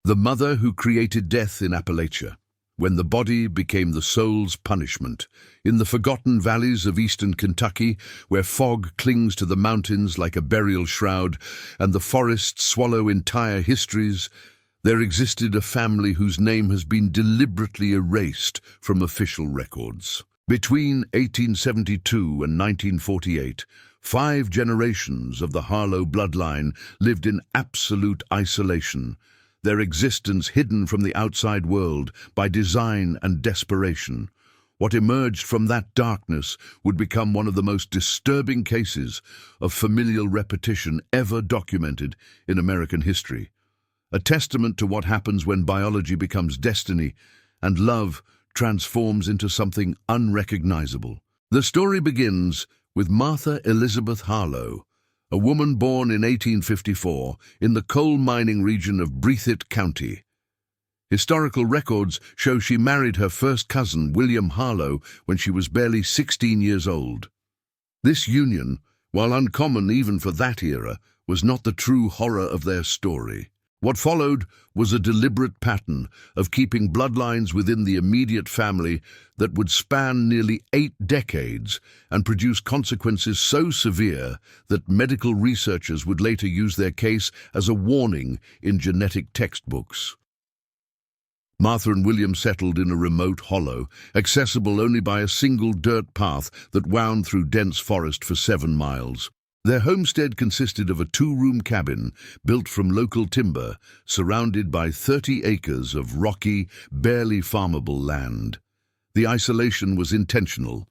The mother who created death in Appalachia, when the body became the soul's punishment, in the forgotten valleys of eastern Kentucky, where fog clings to the mountains like a burial shroud and the forests swallow entire histories, there existed a family whose name has been deliberately erased from official records. Between 1872 and 1948, 5 generations of the Harlow bloodline lived in absolute isolation, their existence hidden from the outside world by design and desperation. What emerged from that darkness would become one of the most disturbing cases of familial repetition ever documented in American history. A testament to what happens when biology becomes destiny and love transforms into something unrecognizable. The story begins with Martha Elizabeth Harlow, a woman born in 1854 in the coal mining region of Breathitt County. Historical records show she married her first cousin, William Harlow, when she was barely 16 years old. This union, while uncommon even for that era, was not the true horror of their story. What followed was a deliberate pattern of keeping bloodlines within the immediate family that would span nearly 8 decades and produce consequences so severe that medical researchers would later use their case as a warning in genetic textbooks. Martha and William settled in a remote hollow, accessible only by a single dirt path that wound through dense forest for 7 miles. Their homestead consisted of a 2-room cabin built from local timber, surrounded by 30 acres of rocky, barely farmable land. The isolation was intentional.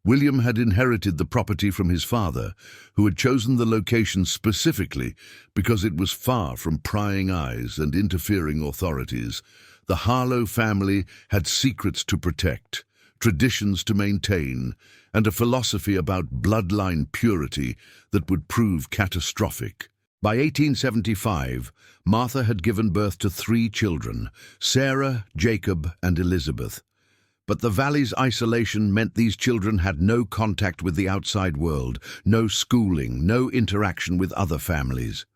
William had inherited the property from his father, who had chosen the location specifically because it was far from prying eyes and interfering authorities. The Harlow family had secrets to protect, traditions to maintain, and a philosophy about bloodline purity that would prove catastrophic. By 1875, Martha had given birth to 3 children, Sarah, Jacob, and Elizabeth. But the valley's isolation meant these children had no contact with the outside world, no schooling, no interaction with other families.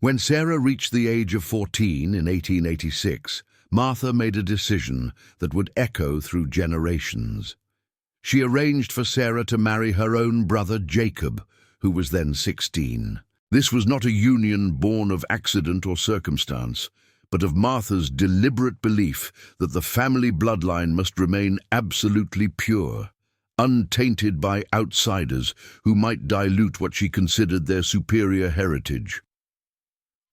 When Sarah reached the age of 14 in 1886, Martha made a decision that would echo through generations. She arranged for Sarah to marry her own brother Jacob, who was then 16. This was not a union born of accident or circumstance, but of Martha's deliberate belief that the family bloodline must remain absolutely pure, untainted by outsiders who might dilute what she considered their superior heritage.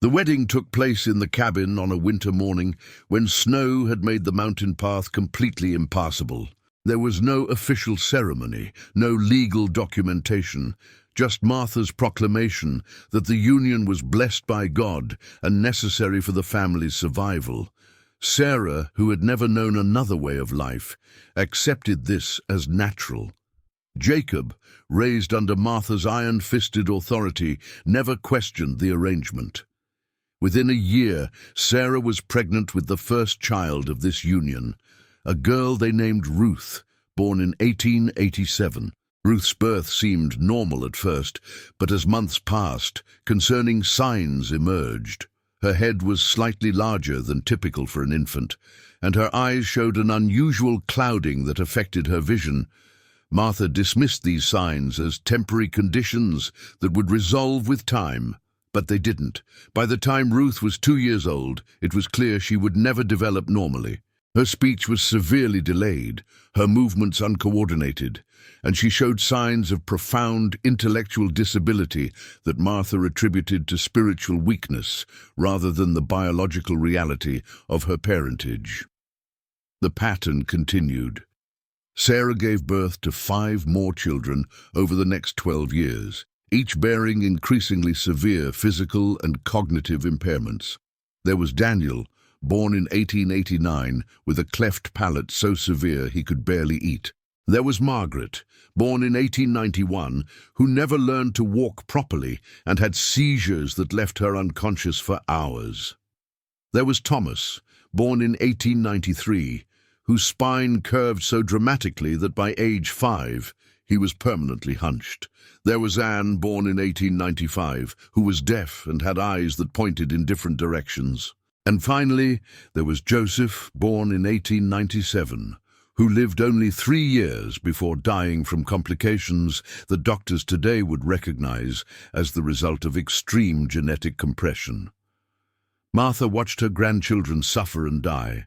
The wedding took place in the cabin on a winter morning when snow had made the mountain path completely impassable. There was no official ceremony, no legal documentation, just Martha's proclamation that the union was blessed by God and necessary for the family's survival. Sarah, who had never known another way of life, accepted this as natural. Jacob, raised under Martha's iron-fisted authority, never questioned the arrangement. Within a year, Sarah was pregnant with the first child of this union, a girl they named Ruth, born in 1887. Ruth's birth seemed normal at first, but as months passed, concerning signs emerged. Her head was slightly larger than typical for an infant, and her eyes showed an unusual clouding that affected her vision. Martha dismissed these signs as temporary conditions that would resolve with time. But they didn't. By the time Ruth was 2 years old, it was clear she would never develop normally. Her speech was severely delayed, her movements uncoordinated, and she showed signs of profound intellectual disability that Martha attributed to spiritual weakness rather than the biological reality of her parentage. The pattern continued. Sarah gave birth to 5 more children over the next 12 years. Each bearing increasingly severe physical and cognitive impairments. There was Daniel, born in 1889, with a cleft palate so severe he could barely eat. There was Margaret, born in 1891, who never learned to walk properly and had seizures that left her unconscious for hours. There was Thomas, born in 1893, whose spine curved so dramatically that by age 5, he was permanently hunched. There was Anne, born in 1895, who was deaf and had eyes that pointed in different directions. And finally, there was Joseph, born in 1897, who lived only 3 years before dying from complications that doctors today would recognize as the result of extreme genetic compression. Martha watched her grandchildren suffer and die,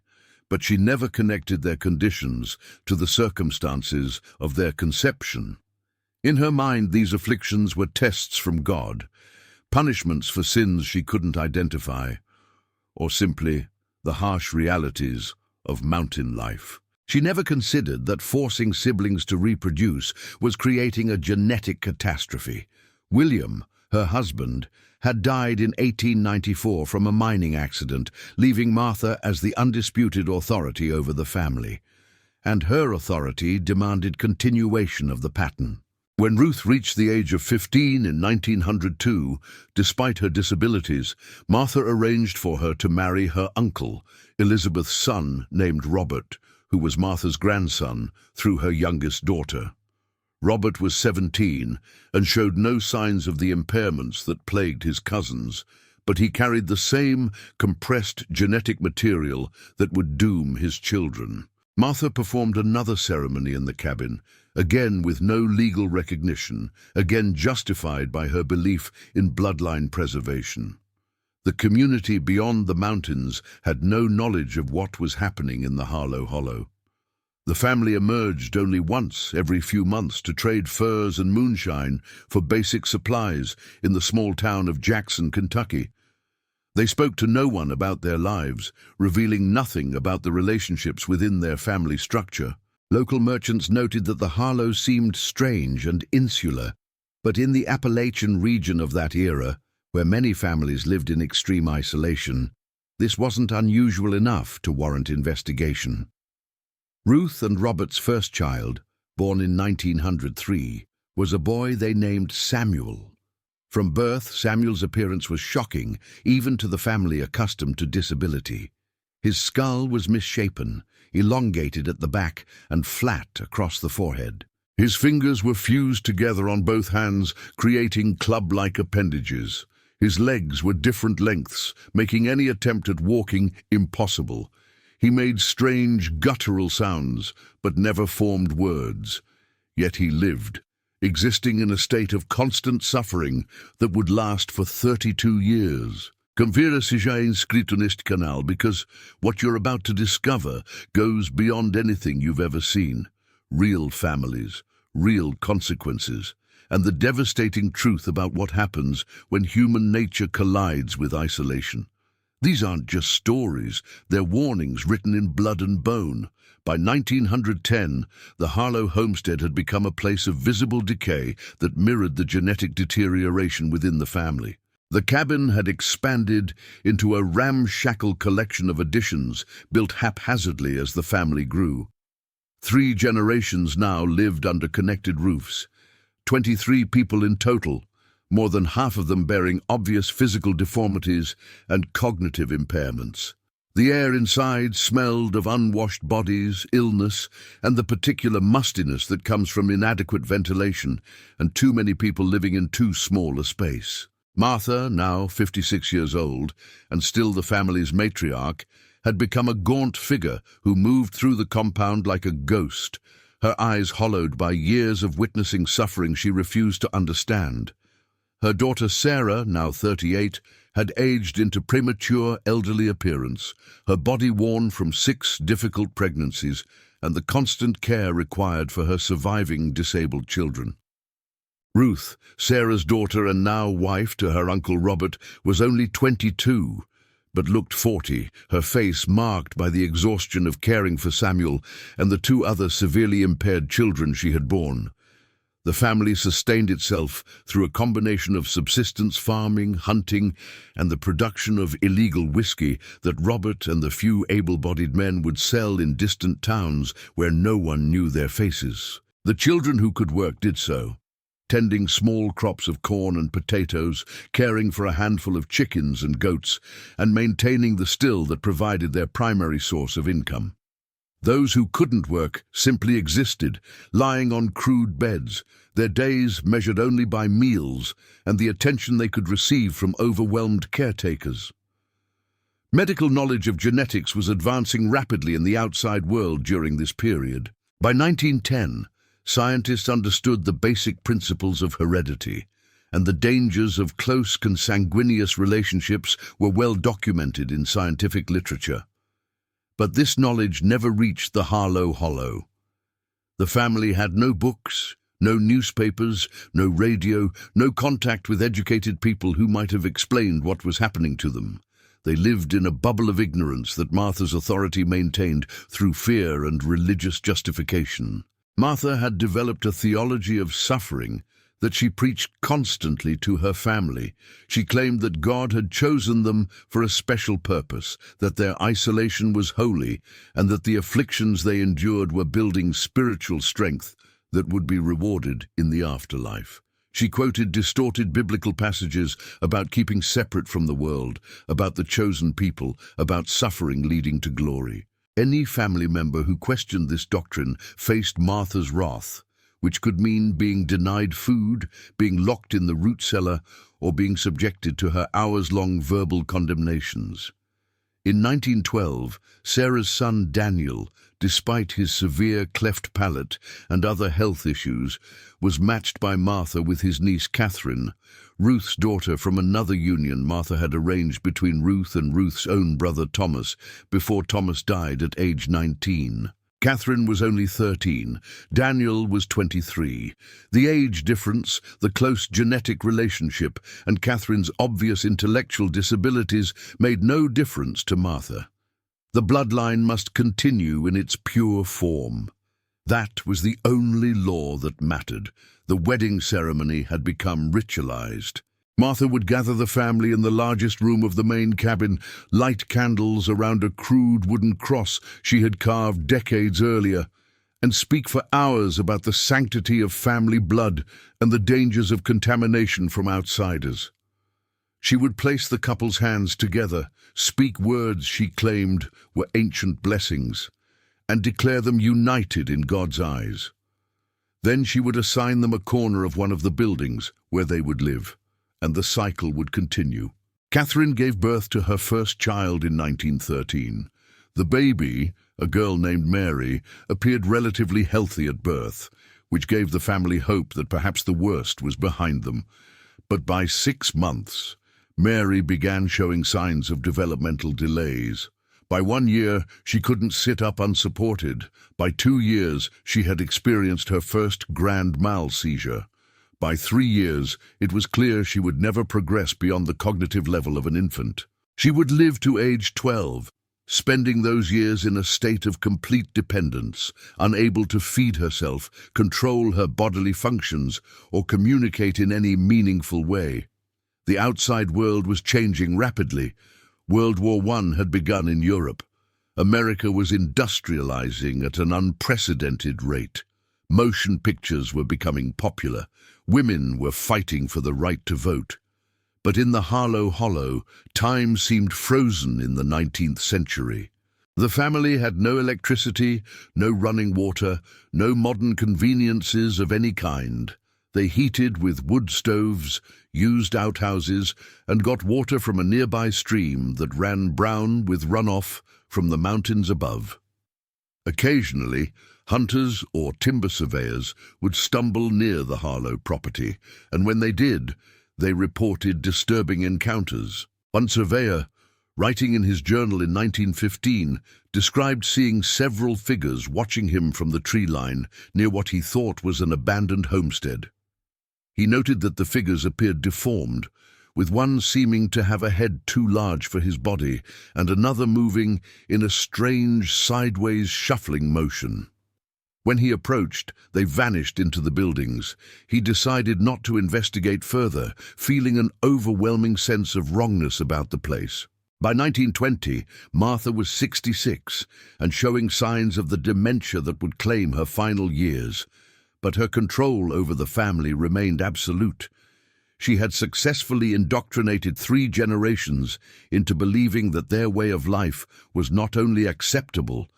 but she never connected their conditions to the circumstances of their conception. In her mind, these afflictions were tests from God, punishments for sins she couldn't identify, or simply the harsh realities of mountain life. She never considered that forcing siblings to reproduce was creating a genetic catastrophe. William, her husband, had died in 1894 from a mining accident, leaving Martha as the undisputed authority over the family. And her authority demanded continuation of the pattern. When Ruth reached the age of 15 in 1902, despite her disabilities, Martha arranged for her to marry her uncle, Elizabeth's son named Robert, who was Martha's grandson through her youngest daughter. Robert was 17 and showed no signs of the impairments that plagued his cousins, but he carried the same compressed genetic material that would doom his children. Martha performed another ceremony in the cabin, again with no legal recognition, again justified by her belief in bloodline preservation. The community beyond the mountains had no knowledge of what was happening in the Harlow Hollow. The family emerged only once every few months to trade furs and moonshine for basic supplies in the small town of Jackson, Kentucky. They spoke to no one about their lives, revealing nothing about the relationships within their family structure. Local merchants noted that the Harlow seemed strange and insular, but in the Appalachian region of that era, where many families lived in extreme isolation, this wasn't unusual enough to warrant investigation. Ruth and Robert's first child, born in 1903, was a boy they named Samuel. From birth, Samuel's appearance was shocking, even to the family accustomed to disability. His skull was misshapen, elongated at the back and flat across the forehead. His fingers were fused together on both hands, creating club-like appendages. His legs were different lengths, making any attempt at walking impossible. He made strange, guttural sounds, but never formed words. Yet he lived, existing in a state of constant suffering that would last for 32 years. Confira se já inscrito neste canal because what you're about to discover goes beyond anything you've ever seen. Real families, real consequences, and the devastating truth about what happens when human nature collides with isolation. These aren't just stories, they're warnings written in blood and bone. By 1910, the Harlow homestead had become a place of visible decay that mirrored the genetic deterioration within the family. The cabin had expanded into a ramshackle collection of additions built haphazardly as the family grew. 3 generations now lived under connected roofs, 23 people in total, more than half of them bearing obvious physical deformities and cognitive impairments. The air inside smelled of unwashed bodies, illness, and the particular mustiness that comes from inadequate ventilation and too many people living in too small a space. Martha, now 56 years old, and still the family's matriarch, had become a gaunt figure who moved through the compound like a ghost, her eyes hollowed by years of witnessing suffering she refused to understand. Her daughter Sarah, now 38, had aged into premature elderly appearance, her body worn from 6 difficult pregnancies and the constant care required for her surviving disabled children. Ruth, Sarah's daughter and now wife to her uncle Robert, was only 22, but looked 40, her face marked by the exhaustion of caring for Samuel and the 2 other severely impaired children she had borne. The family sustained itself through a combination of subsistence farming, hunting, and the production of illegal whiskey that Robert and the few able-bodied men would sell in distant towns where no one knew their faces. The children who could work did so, tending small crops of corn and potatoes, caring for a handful of chickens and goats, and maintaining the still that provided their primary source of income. Those who couldn't work simply existed, lying on crude beds, their days measured only by meals and the attention they could receive from overwhelmed caretakers. Medical knowledge of genetics was advancing rapidly in the outside world during this period. By 1910, scientists understood the basic principles of heredity, and the dangers of close consanguineous relationships were well documented in scientific literature. But this knowledge never reached the Harlow Hollow. The family had no books, no newspapers, no radio, no contact with educated people who might have explained what was happening to them. They lived in a bubble of ignorance that Martha's authority maintained through fear and religious justification. Martha had developed a theology of suffering that she preached constantly to her family. She claimed that God had chosen them for a special purpose, that their isolation was holy, and that the afflictions they endured were building spiritual strength that would be rewarded in the afterlife. She quoted distorted biblical passages about keeping separate from the world, about the chosen people, about suffering leading to glory. Any family member who questioned this doctrine faced Martha's wrath, which could mean being denied food, being locked in the root cellar, or being subjected to her hours-long verbal condemnations. In 1912, Sarah's son Daniel, despite his severe cleft palate and other health issues, was matched by Martha with his niece Catherine, Ruth's daughter from another union Martha had arranged between Ruth and Ruth's own brother Thomas before Thomas died at age 19. Catherine was only 13, Daniel was 23. The age difference, the close genetic relationship, and Catherine's obvious intellectual disabilities made no difference to Martha. The bloodline must continue in its pure form. That was the only law that mattered. The wedding ceremony had become ritualized. Martha would gather the family in the largest room of the main cabin, light candles around a crude wooden cross she had carved decades earlier, and speak for hours about the sanctity of family blood and the dangers of contamination from outsiders. She would place the couple's hands together, speak words she claimed were ancient blessings, and declare them united in God's eyes. Then she would assign them a corner of one of the buildings where they would live, and the cycle would continue. Catherine gave birth to her first child in 1913. The baby, a girl named Mary, appeared relatively healthy at birth, which gave the family hope that perhaps the worst was behind them. But by 6 months, Mary began showing signs of developmental delays. By 1 year, she couldn't sit up unsupported. By 2 years, she had experienced her first grand mal seizure. By 3 years, it was clear she would never progress beyond the cognitive level of an infant. She would live to age 12, spending those years in a state of complete dependence, unable to feed herself, control her bodily functions, or communicate in any meaningful way. The outside world was changing rapidly. World War I had begun in Europe. America was industrializing at an unprecedented rate. Motion pictures were becoming popular. Women were fighting for the right to vote. But in the Harlow Hollow, time seemed frozen in the 19th century. The family had no electricity, no running water, no modern conveniences of any kind. They heated with wood stoves, used outhouses, and got water from a nearby stream that ran brown with runoff from the mountains above. Occasionally, hunters or timber surveyors would stumble near the Harlow property, and when they did, they reported disturbing encounters. One surveyor, writing in his journal in 1915, described seeing several figures watching him from the tree line near what he thought was an abandoned homestead. He noted that the figures appeared deformed, with one seeming to have a head too large for his body and another moving in a strange sideways shuffling motion. When he approached, they vanished into the buildings. He decided not to investigate further, feeling an overwhelming sense of wrongness about the place. By 1920, Martha was 66 and showing signs of the dementia that would claim her final years. But her control over the family remained absolute. She had successfully indoctrinated 3 generations into believing that their way of life was not only acceptable,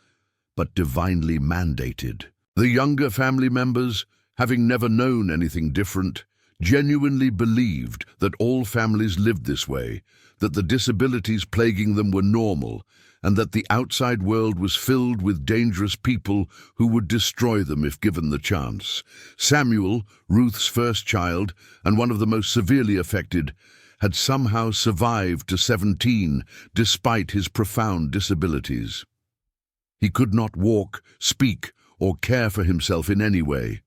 but divinely mandated. The younger family members, having never known anything different, genuinely believed that all families lived this way, that the disabilities plaguing them were normal, and that the outside world was filled with dangerous people who would destroy them if given the chance. Samuel, Ruth's first child, and one of the most severely affected, had somehow survived to 17 despite his profound disabilities. He could not walk, speak, or care for himself in any way.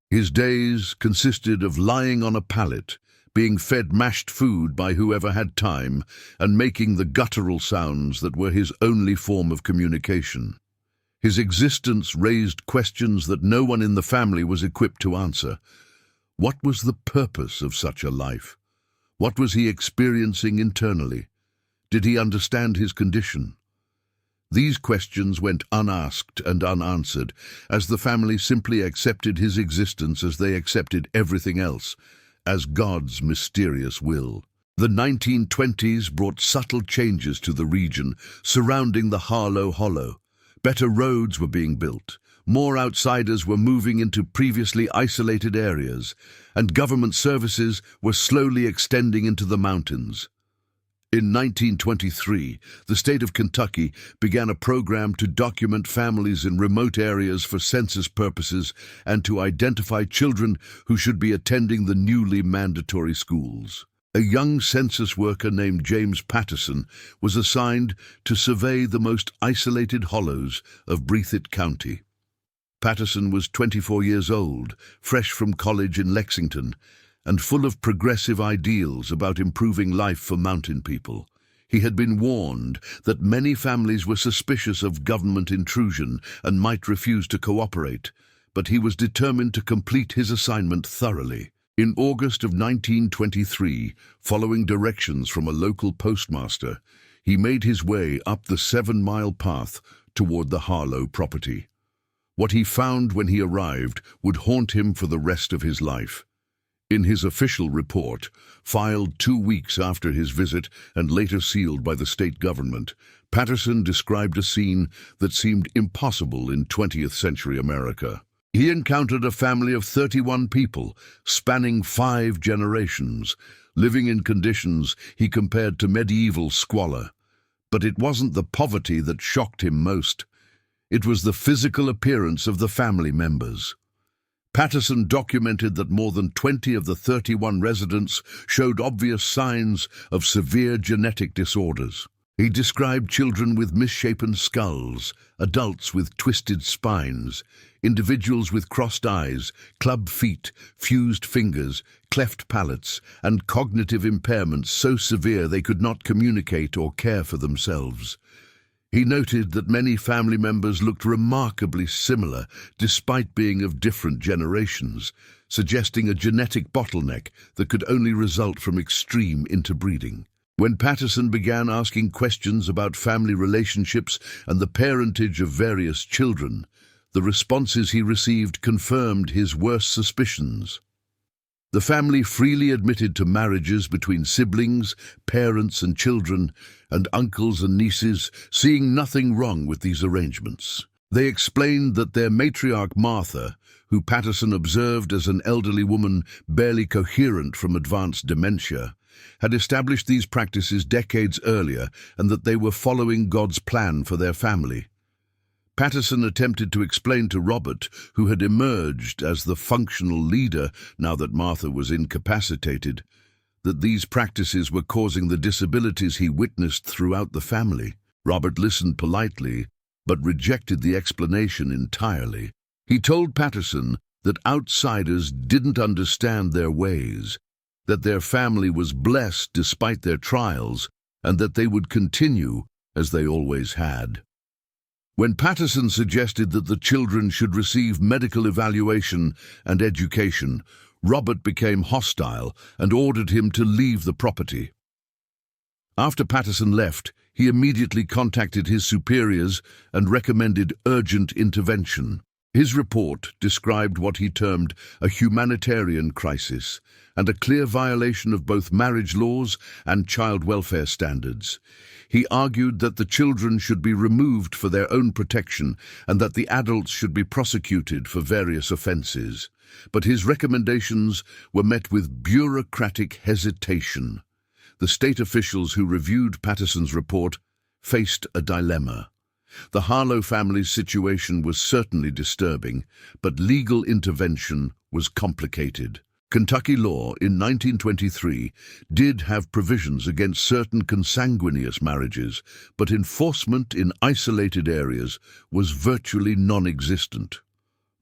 His days consisted of lying on a pallet, being fed mashed food by whoever had time, and making the guttural sounds that were his only form of communication. His existence raised questions that no one in the family was equipped to answer. What was the purpose of such a life? What was he experiencing internally? Did he understand his condition? These questions went unasked and unanswered, as the family simply accepted his existence as they accepted everything else, as God's mysterious will. The 1920s brought subtle changes to the region surrounding the Harlow Hollow. Better roads were being built, more outsiders were moving into previously isolated areas, and government services were slowly extending into the mountains. In 1923, the state of Kentucky began a program to document families in remote areas for census purposes and to identify children who should be attending the newly mandatory schools. A young census worker named James Patterson was assigned to survey the most isolated hollows of Breathitt County. Patterson was 24 years old, fresh from college in Lexington, and full of progressive ideals about improving life for mountain people. He had been warned that many families were suspicious of government intrusion and might refuse to cooperate, but he was determined to complete his assignment thoroughly. In August of 1923, following directions from a local postmaster, he made his way up the 7-mile path toward the Harlow property. What he found when he arrived would haunt him for the rest of his life. In his official report, filed 2 weeks after his visit and later sealed by the state government, Patterson described a scene that seemed impossible in 20th century America. He encountered a family of 31 people, spanning 5 generations, living in conditions he compared to medieval squalor. But it wasn't the poverty that shocked him most. It was the physical appearance of the family members. Patterson documented that more than 20 of the 31 residents showed obvious signs of severe genetic disorders. He described children with misshapen skulls, adults with twisted spines, individuals with crossed eyes, club feet, fused fingers, cleft palates, and cognitive impairments so severe they could not communicate or care for themselves. He noted that many family members looked remarkably similar despite being of different generations, suggesting a genetic bottleneck that could only result from extreme interbreeding. When Patterson began asking questions about family relationships and the parentage of various children, the responses he received confirmed his worst suspicions. The family freely admitted to marriages between siblings, parents and children, and uncles and nieces, seeing nothing wrong with these arrangements. They explained that their matriarch Martha, who Patterson observed as an elderly woman barely coherent from advanced dementia, had established these practices decades earlier and that they were following God's plan for their family. Patterson attempted to explain to Robert, who had emerged as the functional leader now that Martha was incapacitated, that these practices were causing the disabilities he witnessed throughout the family. Robert listened politely, but rejected the explanation entirely. He told Patterson that outsiders didn't understand their ways, that their family was blessed despite their trials, and that they would continue as they always had. When Patterson suggested that the children should receive medical evaluation and education, Robert became hostile and ordered him to leave the property. After Patterson left, he immediately contacted his superiors and recommended urgent intervention. His report described what he termed a humanitarian crisis and a clear violation of both marriage laws and child welfare standards. He argued that the children should be removed for their own protection and that the adults should be prosecuted for various offenses. But his recommendations were met with bureaucratic hesitation. the state officials who reviewed Patterson's report faced a dilemma. The Harlow family's situation was certainly disturbing, but legal intervention was complicated. Kentucky law in 1923 did have provisions against certain consanguineous marriages, but enforcement in isolated areas was virtually non-existent.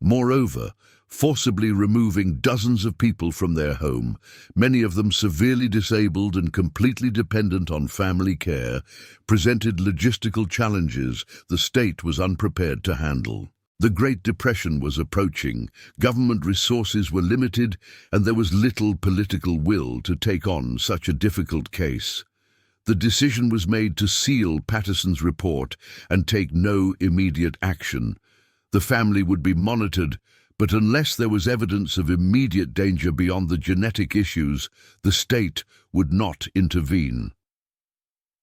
Moreover, forcibly removing dozens of people from their home, many of them severely disabled and completely dependent on family care, presented logistical challenges the state was unprepared to handle. The Great Depression was approaching, government resources were limited, and there was little political will to take on such a difficult case. The decision was made to seal Patterson's report and take no immediate action. The family would be monitored, but unless there was evidence of immediate danger beyond the genetic issues, the state would not intervene.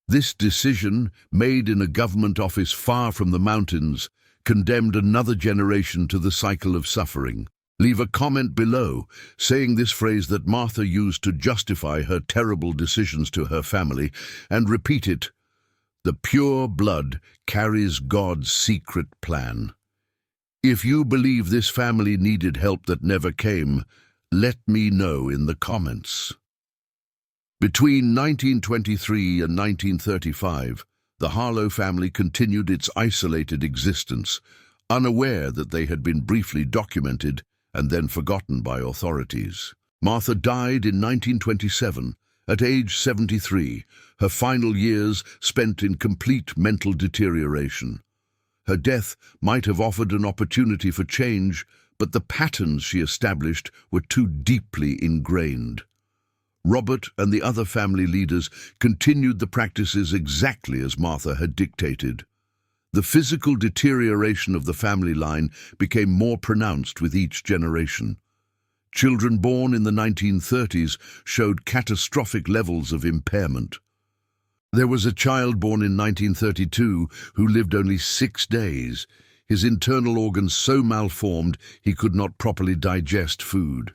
This decision, made in a government office far from the mountains, condemned another generation to the cycle of suffering. Leave a comment below saying this phrase that Martha used to justify her terrible decisions to her family, and repeat it: "The pure blood carries God's secret plan." If you believe this family needed help that never came, let me know in the comments. Between 1923 and 1935, the Harlow family continued its isolated existence, unaware that they had been briefly documented and then forgotten by authorities. Martha died in 1927, at age 73, her final years spent in complete mental deterioration. Her death might have offered an opportunity for change, but the patterns she established were too deeply ingrained. Robert and the other family leaders continued the practices exactly as Martha had dictated. The physical deterioration of the family line became more pronounced with each generation. Children born in the 1930s showed catastrophic levels of impairment. There was a child born in 1932 who lived only 6 days, his internal organs so malformed he could not properly digest food.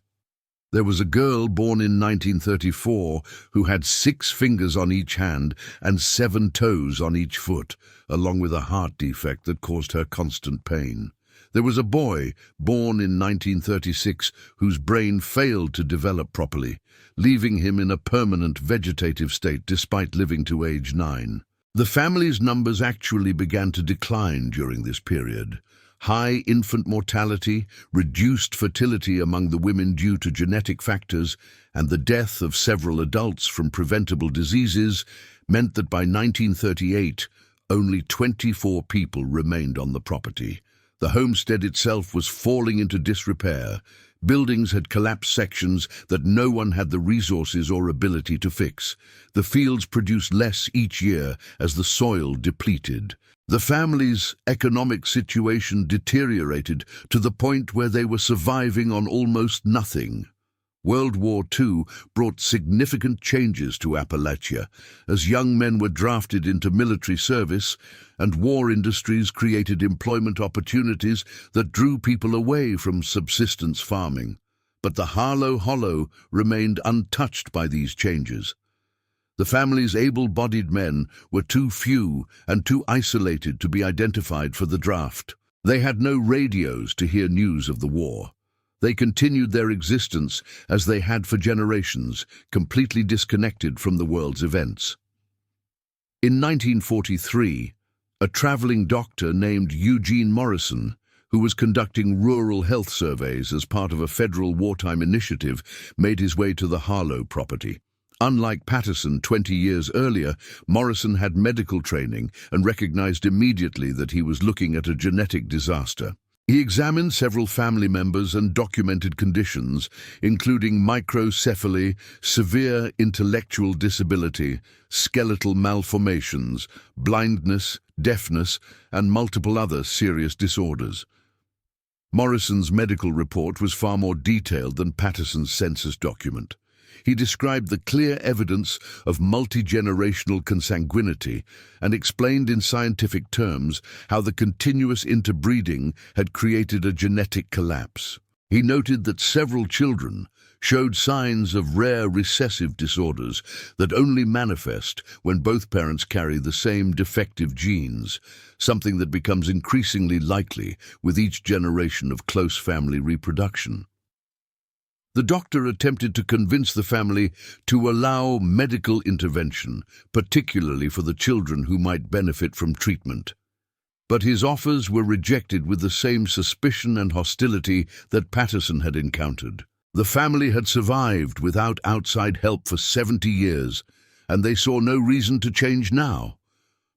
There was a girl born in 1934 who had 6 fingers on each hand and 7 toes on each foot, along with a heart defect that caused her constant pain. There was a boy born in 1936 whose brain failed to develop properly, leaving him in a permanent vegetative state despite living to age 9. The family's numbers actually began to decline during this period. High infant mortality, reduced fertility among the women due to genetic factors, and the death of several adults from preventable diseases meant that by 1938, only 24 people remained on the property. The homestead itself was falling into disrepair. Buildings had collapsed sections that no one had the resources or ability to fix. The fields produced less each year as the soil depleted. The family's economic situation deteriorated to the point where they were surviving on almost nothing. World War II brought significant changes to Appalachia as young men were drafted into military service, and war industries created employment opportunities that drew people away from subsistence farming. But the Harlow Hollow remained untouched by these changes. The family's able-bodied men were too few and too isolated to be identified for the draft. They had no radios to hear news of the war. They continued their existence as they had for generations, completely disconnected from the world's events. In 1943, a traveling doctor named Eugene Morrison, who was conducting rural health surveys as part of a federal wartime initiative, made his way to the Harlow property. Unlike Patterson 20 years earlier, Morrison had medical training and recognized immediately that he was looking at a genetic disaster. He examined several family members and documented conditions, including microcephaly, severe intellectual disability, skeletal malformations, blindness, deafness, and multiple other serious disorders. Morrison's medical report was far more detailed than Patterson's census document. He described the clear evidence of multi-generational consanguinity and explained in scientific terms how the continuous interbreeding had created a genetic collapse. He noted that several children showed signs of rare recessive disorders that only manifest when both parents carry the same defective genes, something that becomes increasingly likely with each generation of close family reproduction. The doctor attempted to convince the family to allow medical intervention, particularly for the children who might benefit from treatment. But his offers were rejected with the same suspicion and hostility that Patterson had encountered. The family had survived without outside help for 70 years, and they saw no reason to change now.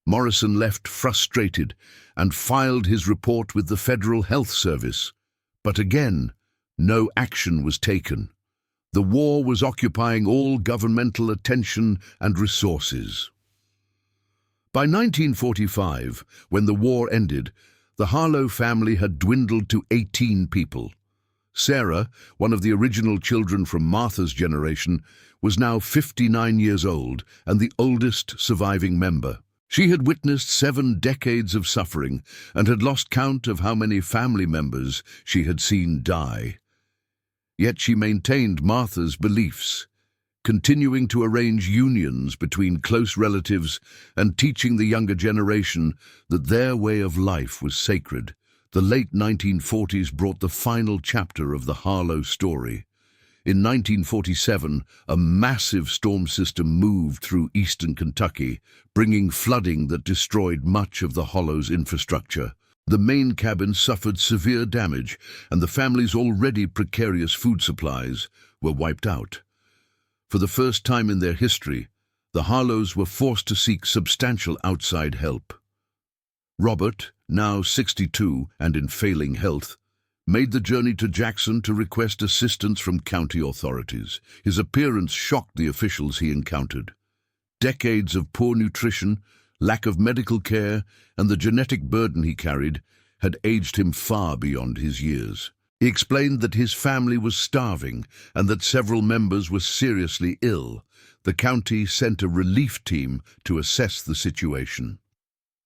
Morrison left frustrated and filed his report with the Federal Health Service. But again, no action was taken. The war was occupying all governmental attention and resources. By 1945, when the war ended, the Harlow family had dwindled to 18 people. Sarah, one of the original children from Martha's generation, was now 59 years old and the oldest surviving member. She had witnessed 7 decades of suffering and had lost count of how many family members she had seen die. Yet she maintained Martha's beliefs, continuing to arrange unions between close relatives and teaching the younger generation that their way of life was sacred. The late 1940s brought the final chapter of the Harlow story. In 1947, a massive storm system moved through eastern Kentucky, bringing flooding that destroyed much of the Hollow's infrastructure. The main cabin suffered severe damage, and the family's already precarious food supplies were wiped out. For the first time in their history, the Harlows were forced to seek substantial outside help. Robert, now 62 and in failing health, made the journey to Jackson to request assistance from county authorities. His appearance shocked the officials he encountered. Decades of poor nutrition, lack of medical care, and the genetic burden he carried had aged him far beyond his years. He explained that his family was starving and that several members were seriously ill. The county sent a relief team to assess the situation.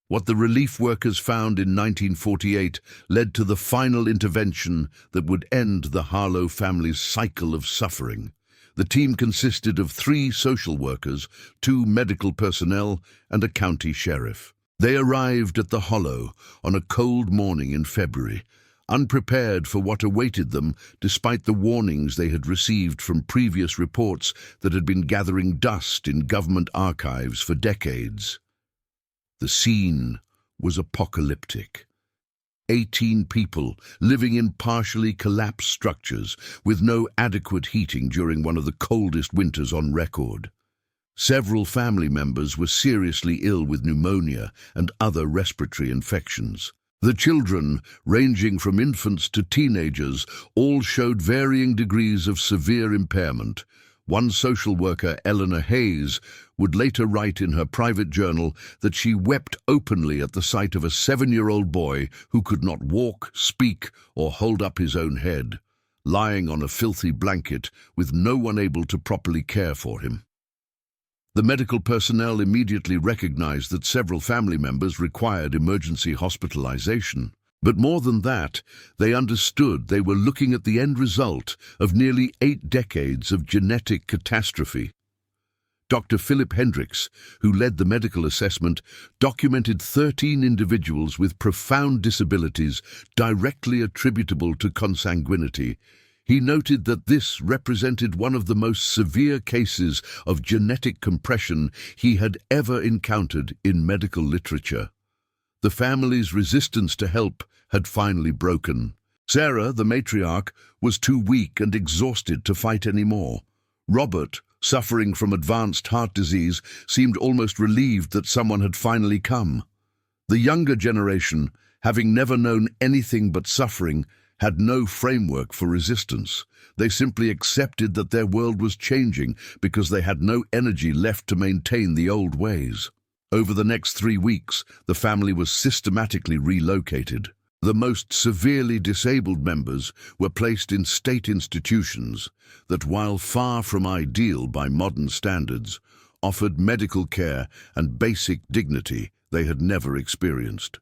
What the relief workers found in 1948 led to the final intervention that would end the Harlow family's cycle of suffering. The team consisted of 3 social workers, 2 medical personnel, and a county sheriff. They arrived at the Hollow on a cold morning in February, unprepared for what awaited them despite the warnings they had received from previous reports that had been gathering dust in government archives for decades. The scene was apocalyptic. 18 people living in partially collapsed structures with no adequate heating during one of the coldest winters on record. Several family members were seriously ill with pneumonia and other respiratory infections. The children, ranging from infants to teenagers, all showed varying degrees of severe impairment. One social worker, Eleanor Hayes, would later write in her private journal that she wept openly at the sight of a 7-year-old boy who could not walk, speak, or hold up his own head, lying on a filthy blanket with no one able to properly care for him. The medical personnel immediately recognized that several family members required emergency hospitalization. But more than that, they understood they were looking at the end result of nearly 8 decades of genetic catastrophe. Dr. Philip Hendricks, who led the medical assessment, documented 13 individuals with profound disabilities directly attributable to consanguinity. He noted that this represented one of the most severe cases of genetic compression he had ever encountered in medical literature. The family's resistance to help had finally broken. Sarah, the matriarch, was too weak and exhausted to fight anymore. Robert, suffering from advanced heart disease, seemed almost relieved that someone had finally come. The younger generation, having never known anything but suffering, had no framework for resistance. They simply accepted that their world was changing because they had no energy left to maintain the old ways. Over the next 3 weeks, the family was systematically relocated. The most severely disabled members were placed in state institutions that, while far from ideal by modern standards, offered medical care and basic dignity they had never experienced.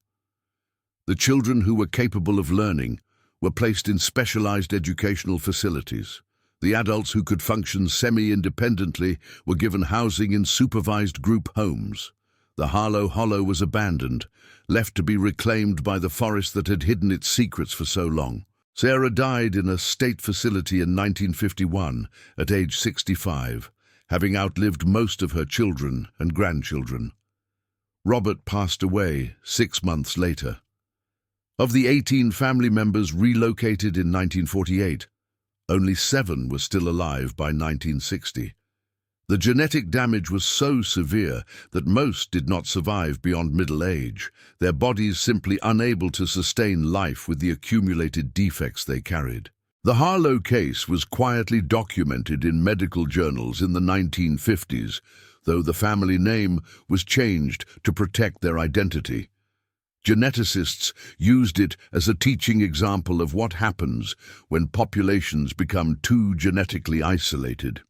The children who were capable of learning were placed in specialized educational facilities. The adults who could function semi-independently were given housing in supervised group homes. The Harlow Hollow was abandoned, left to be reclaimed by the forest that had hidden its secrets for so long. Sarah died in a state facility in 1951 at age 65, having outlived most of her children and grandchildren. Robert passed away 6 months later. Of the 18 family members relocated in 1948, only 7 were still alive by 1960. The genetic damage was so severe that most did not survive beyond middle age, their bodies simply unable to sustain life with the accumulated defects they carried. The Harlow case was quietly documented in medical journals in the 1950s, though the family name was changed to protect their identity. Geneticists used it as a teaching example of what happens when populations become too genetically isolated.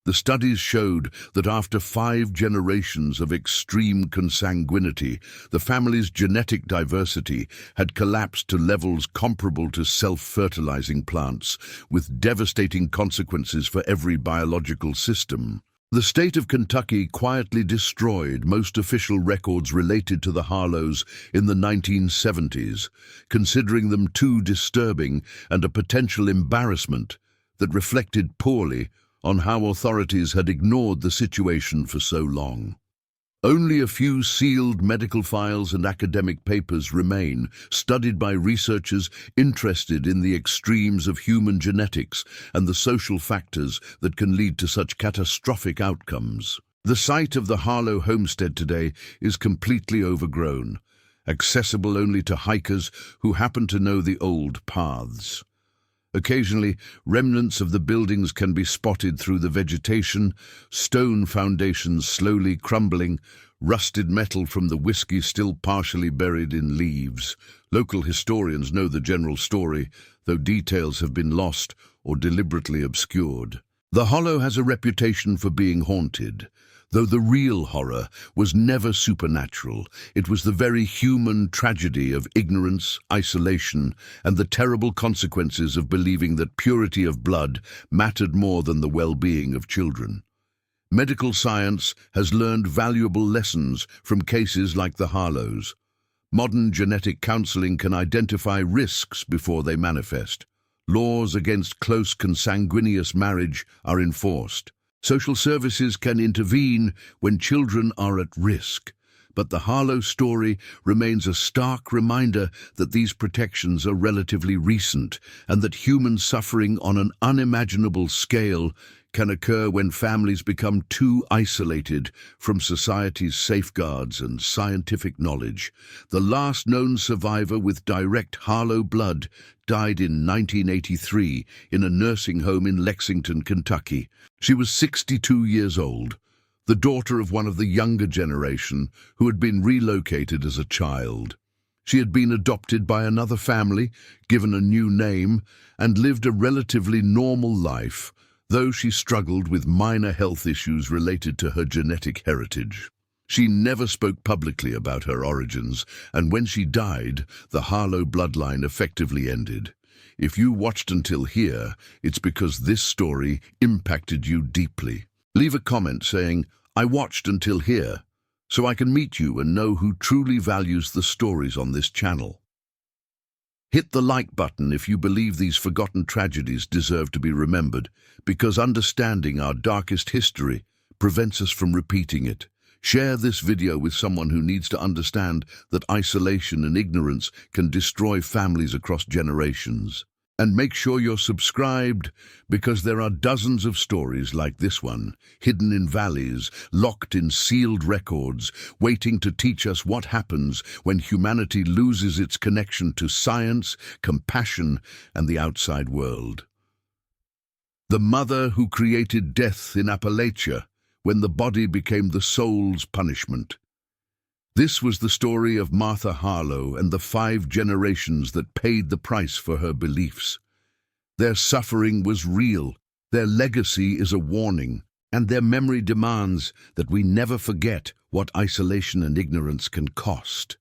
The studies showed that after 5 generations of extreme consanguinity, the family's genetic diversity had collapsed to levels comparable to self-fertilizing plants, with devastating consequences for every biological system. The state of Kentucky quietly destroyed most official records related to the Harlows in the 1970s, considering them too disturbing and a potential embarrassment that reflected poorly on how authorities had ignored the situation for so long. Only a few sealed medical files and academic papers remain, studied by researchers interested in the extremes of human genetics and the social factors that can lead to such catastrophic outcomes. The site of the Harlow homestead today is completely overgrown, accessible only to hikers who happen to know the old paths. Occasionally, remnants of the buildings can be spotted through the vegetation, stone foundations slowly crumbling, rusted metal from the whiskey still partially buried in leaves. Local historians know the general story, though details have been lost or deliberately obscured. The Hollow has a reputation for being haunted, though the real horror was never supernatural. It was the very human tragedy of ignorance, isolation, and the terrible consequences of believing that purity of blood mattered more than the well-being of children. Medical science has learned valuable lessons from cases like the Harlows. Modern genetic counseling can identify risks before they manifest. Laws against close consanguineous marriage are enforced. Social services can intervene when children are at risk, but the Harlow story remains a stark reminder that these protections are relatively recent and that human suffering on an unimaginable scale can occur when families become too isolated from society's safeguards and scientific knowledge. The last known survivor with direct Harlow blood died in 1983 in a nursing home in Lexington, Kentucky. She was 62 years old, the daughter of one of the younger generation who had been relocated as a child. She had been adopted by another family, given a new name, and lived a relatively normal life, though she struggled with minor health issues related to her genetic heritage. She never spoke publicly about her origins, and when she died, the Harlow bloodline effectively ended. If you watched until here, it's because this story impacted you deeply. Leave a comment saying, "I watched until here," so I can meet you and know who truly values the stories on this channel. Hit the like button if you believe these forgotten tragedies deserve to be remembered, because understanding our darkest history prevents us from repeating it. Share this video with someone who needs to understand that isolation and ignorance can destroy families across generations. And make sure you're subscribed, because there are dozens of stories like this one, hidden in valleys, locked in sealed records, waiting to teach us what happens when humanity loses its connection to science, compassion, and the outside world. The mother who created death in Appalachia, when the body became the soul's punishment. This was the story of Martha Harlow and the 5 generations that paid the price for her beliefs. Their suffering was real, their legacy is a warning, and their memory demands that we never forget what isolation and ignorance can cost.